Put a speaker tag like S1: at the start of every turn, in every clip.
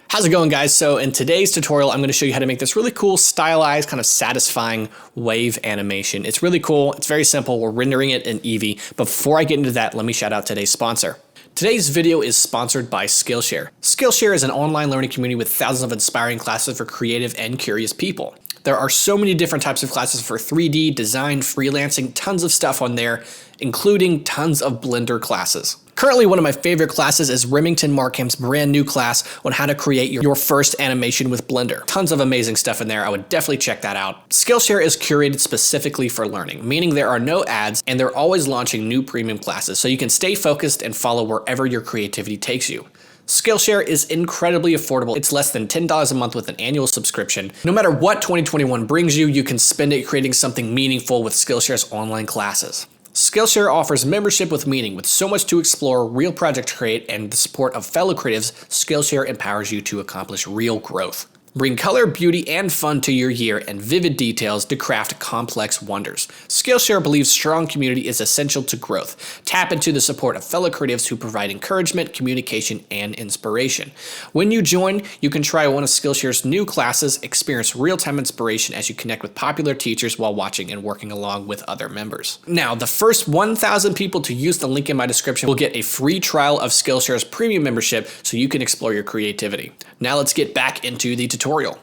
S1: How's it going, guys? So in today's tutorial, I'm going to show you how to make this really cool, stylized, kind of satisfying wave animation. It's really cool. It's very simple. We're rendering it in Eevee. But before I get into that, let me shout out today's sponsor. Today's video is sponsored by Skillshare. Skillshare is an online learning community with thousands of inspiring classes for creative and curious people. There are so many different types of classes for 3D, design, freelancing, tons of stuff on there, including tons of Blender classes. Currently, one of my favorite classes is Remington Markham's brand new class on how to create your first animation with Blender. Tons of amazing stuff in there. I would definitely check that out. Skillshare is curated specifically for learning, meaning there are no ads and they're always launching new premium classes so you can stay focused and follow wherever your creativity takes you. Skillshare is incredibly affordable. It's less than $10 a month with an annual subscription. No matter what 2021 brings you, you can spend it creating something meaningful with Skillshare's online classes. Skillshare offers membership with meaning. With so much to explore, real project to create, and the support of fellow creatives, Skillshare empowers you to accomplish real growth. Bring color, beauty, and fun to your year and vivid details to craft complex wonders. Skillshare believes strong community is essential to growth. Tap into the support of fellow creatives who provide encouragement, communication, and inspiration. When you join, you can try one of Skillshare's new classes, experience real-time inspiration as you connect with popular teachers while watching and working along with other members. Now, the first 1,000 people to use the link in my description will get a free trial of Skillshare's premium membership so you can explore your creativity. Now let's get back into the tutorial.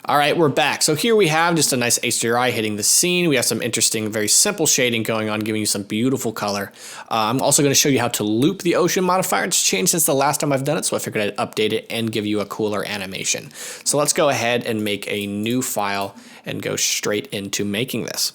S1: All right, we're back. So here we have just a nice HDRI hitting the scene. We have some interesting, very simple shading going on, giving you some beautiful color. I'm also going to show you how to loop the Ocean Modifier. It's changed since the last time I've done it, so I figured I'd update it and give you a cooler animation. So let's go ahead and make a new file and go straight into making this.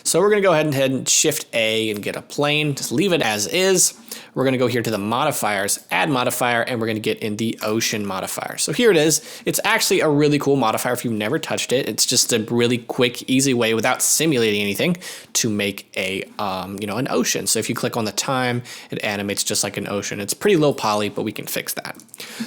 S1: So we're going to go ahead and Shift A and get a plane. Just leave it as is. We're going to go here to the modifiers, add modifier, and we're going to get in the Ocean Modifier. So here it is. It's actually a really cool modifier if you've never touched it. It's just a really quick, easy way without simulating anything to make a, an ocean. So if you click on the time, it animates just like an ocean. It's pretty low poly, but we can fix that.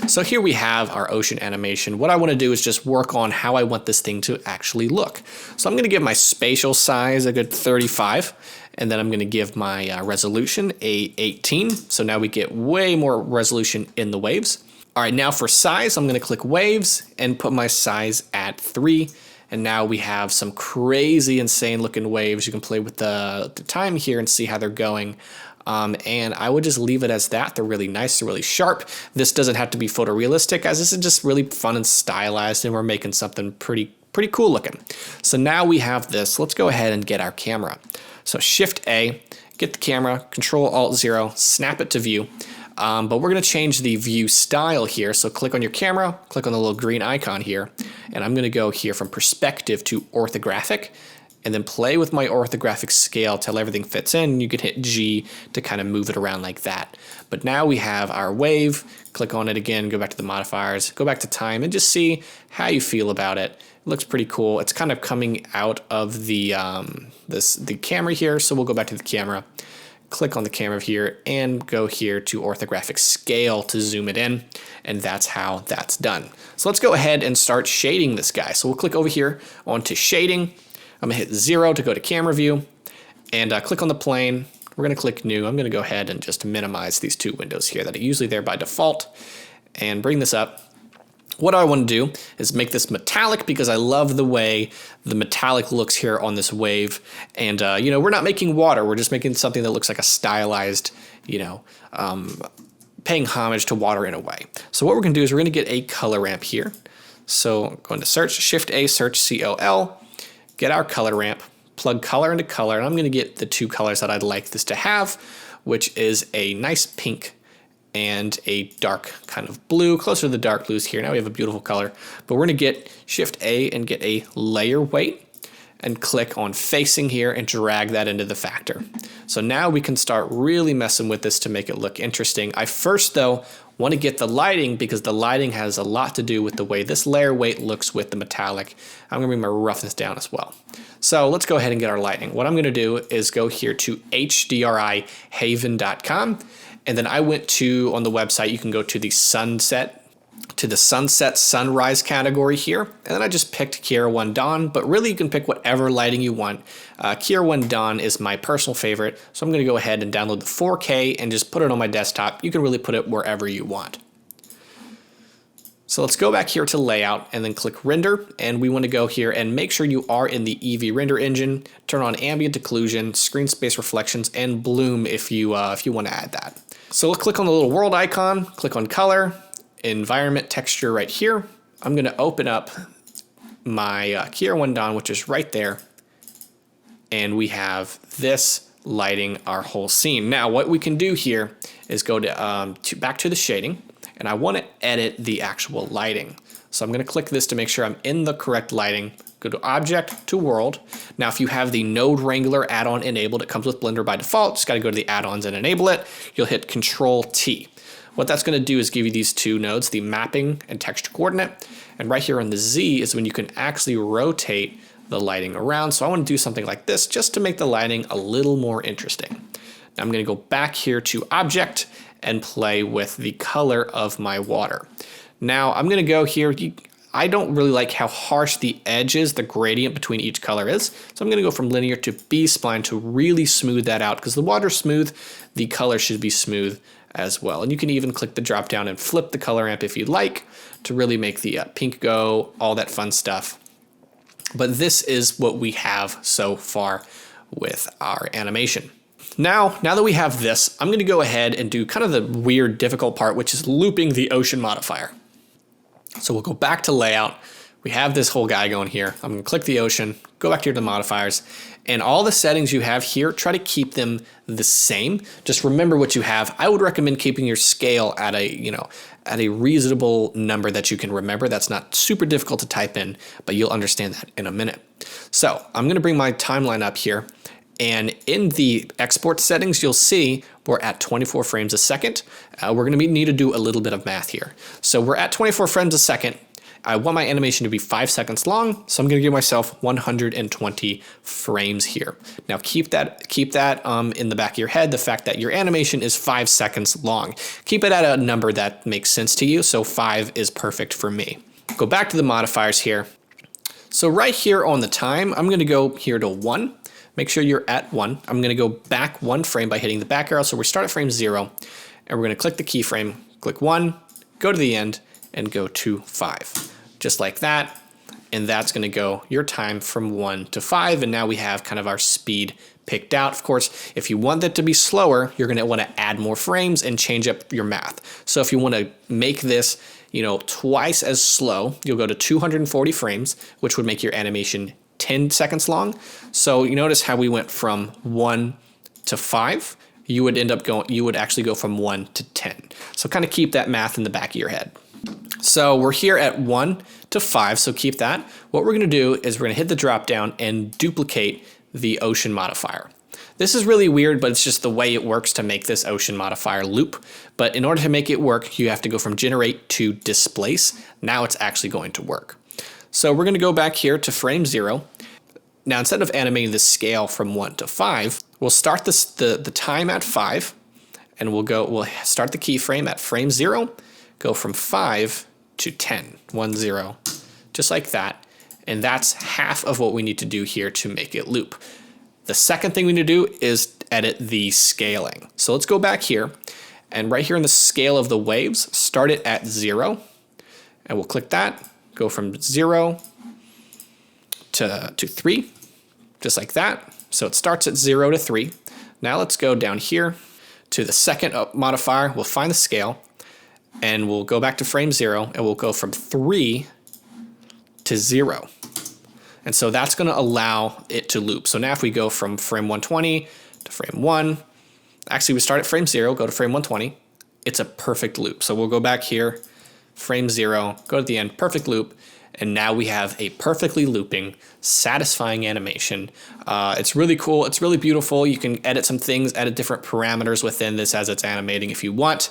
S1: So here we have our ocean animation. What I want to do is just work on how I want this thing to actually look. So I'm going to give my spatial size a good 35. And then I'm going to give my resolution a 18. So now we get way more resolution in the waves. All right, now for size, I'm going to click waves and put my size at 3. And now we have some crazy, insane looking waves. You can play with the time here and see how they're going. And I would just leave it as that. They're really nice, they're really sharp. This doesn't have to be photorealistic, as this is just really fun and stylized, and we're making something pretty cool looking. So now we have this. Let's go ahead and get our camera. So Shift A, get the camera, Control Alt 0, snap it to view. But we're going to change the view style here. So click on your camera, click on the little green icon here, and I'm going to go here from perspective to orthographic, and then play with my orthographic scale till everything fits in. You can hit G to kind of move it around like that. But now we have our wave. Click on it again, go back to the modifiers, go back to time, and just see how you feel about it. It looks pretty cool. It's kind of coming out of the the camera here, so we'll go back to the camera, click on the camera here, and go here to orthographic scale to zoom it in, and that's how that's done. So let's go ahead and start shading this guy. So we'll click over here onto shading. I'm gonna hit 0 to go to camera view, and click on the plane. We're gonna click new. I'm gonna go ahead and just minimize these two windows here that are usually there by default, and bring this up. What I want to do is make this metallic because I love the way the metallic looks here on this wave. And, we're not making water. We're just making something that looks like a stylized, paying homage to water in a way. So what we're going to do is we're going to get a color ramp here. So go into search, Shift A, search COL, get our color ramp, plug color into color. And I'm going to get the two colors that I'd like this to have, which is a nice pink and a dark kind of blue, closer to the dark blues here. Now we have a beautiful color, but we're gonna get Shift A and get a layer weight and click on facing here and drag that into the factor. So now we can start really messing with this to make it look interesting. I first though want to get the lighting because the lighting has a lot to do with the way this layer weight looks with the metallic. I'm gonna bring my roughness down as well. So let's go ahead and get our lighting. What I'm gonna do is go here to hdrihaven.com. And then I went to, on the website, you can go to the sunset to the sunset sunrise category here, and then I just picked Kiera 1 Dawn, but really you can pick whatever lighting you want. Kiera 1 Dawn is my personal favorite, so I'm going to go ahead and download the 4K and just put it on my desktop. You can really put it wherever you want. So let's go back here to layout and then click render, and we want to go here and make sure you are in the Eevee render engine. Turn on ambient occlusion, screen space reflections, and bloom if you want to add that. So we'll click on the little world icon, click on color, environment texture right here. I'm going to open up my Kiera 1 Dawn, which is right there, and we have this lighting our whole scene. Now what we can do here is go to back to the shading, and I want to edit the actual lighting. So I'm going to click this to make sure I'm in the correct lighting. Go to Object, to World. Now if you have the Node Wrangler add-on enabled, it comes with Blender by default. Just got to go to the add-ons and enable it. You'll hit Control T. What that's going to do is give you these two nodes, the mapping and texture coordinate. And right here on the Z is when you can actually rotate the lighting around. So I want to do something like this just to make the lighting a little more interesting. Now I'm going to go back here to Object and play with the color of my water. Now I'm going to go here. I don't really like how harsh the edges, the gradient between each color is. So I'm going to go from linear to B-spline to really smooth that out, because the water's smooth, the color should be smooth as well. And you can even click the drop down and flip the color amp if you'd like to really make the pink go, all that fun stuff. But this is what we have so far with our animation. Now that we have this, I'm going to go ahead and do kind of the weird, difficult part, which is looping the Ocean Modifier. So we'll go back to layout. We have this whole guy going here. I'm going to click the ocean, go back here to the modifiers, and all the settings you have here, try to keep them the same. Just remember what you have. I would recommend keeping your scale at a reasonable number that you can remember. That's not super difficult to type in, but you'll understand that in a minute. So I'm going to bring my timeline up here, and in the export settings, you'll see we're at 24 frames a second. We're going to need to do a little bit of math here. So we're at 24 frames a second. I want my animation to be 5 seconds long, so I'm going to give myself 120 frames here. Now keep that in the back of your head, the fact that your animation is 5 seconds long. Keep it at a number that makes sense to you, so 5 is perfect for me. Go back to the modifiers here. So right here on the time, I'm going to go here to 1. Make sure you're at 1. I'm going to go back 1 frame by hitting the back arrow, so we start at frame 0, and we're going to click the keyframe, click 1, go to the end, and go to 5. Just like that, and that's going to go your time from 1 to 5, and now we have kind of our speed picked out. Of course, if you want that to be slower, you're going to want to add more frames and change up your math. So if you want to make this, twice as slow, you'll go to 240 frames, which would make your animation 10 seconds long. So you notice how we went from 1 to 5. You would actually go from 1 to 10. So kind of keep that math in the back of your head. So we're here at 1 to 5, so keep that. What we're going to do is we're going to hit the drop down and duplicate the Ocean Modifier. This is really weird, but it's just the way it works to make this Ocean Modifier loop. But in order to make it work, you have to go from generate to displace. Now it's actually going to work. So we're going to go back here to frame 0. Now instead of animating the scale from 1 to 5, we'll start the time at 5, and we'll start the keyframe at frame 0, go from 5 to 10, 1, 0, just like that. And that's half of what we need to do here to make it loop. The second thing we need to do is edit the scaling. So let's go back here, and right here in the scale of the waves, start it at 0, and we'll click that, go from 0 to 3, just like that. So it starts at 0 to 3. Now let's go down here to the second modifier. We'll find the scale, and we'll go back to frame 0, and we'll go from 3 to 0. And so that's going to allow it to loop. So now if we go from frame 120 to frame 1, actually we start at frame 0, go to frame 120, it's a perfect loop. So we'll go back here, frame 0, go to the end, perfect loop, and now we have a perfectly looping, satisfying animation. It's really cool, it's really beautiful. You can edit some things, edit different parameters within this as it's animating if you want.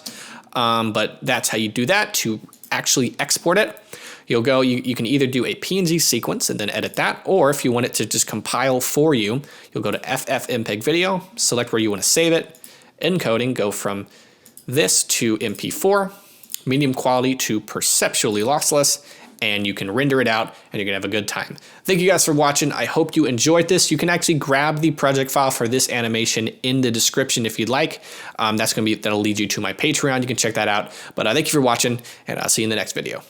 S1: But that's how you do that to actually export it. You can either do a PNG sequence and then edit that, or if you want it to just compile for you, you'll go to FFmpeg video, select where you want to save it, encoding, go from this to MP4, medium quality to perceptually lossless, and you can render it out and you're gonna have a good time. Thank you guys for watching. I hope you enjoyed this. You can actually grab the project file for this animation in the description if you'd like. That'll lead you to my Patreon. You can check that out. But thank you for watching, and I'll see you in the next video.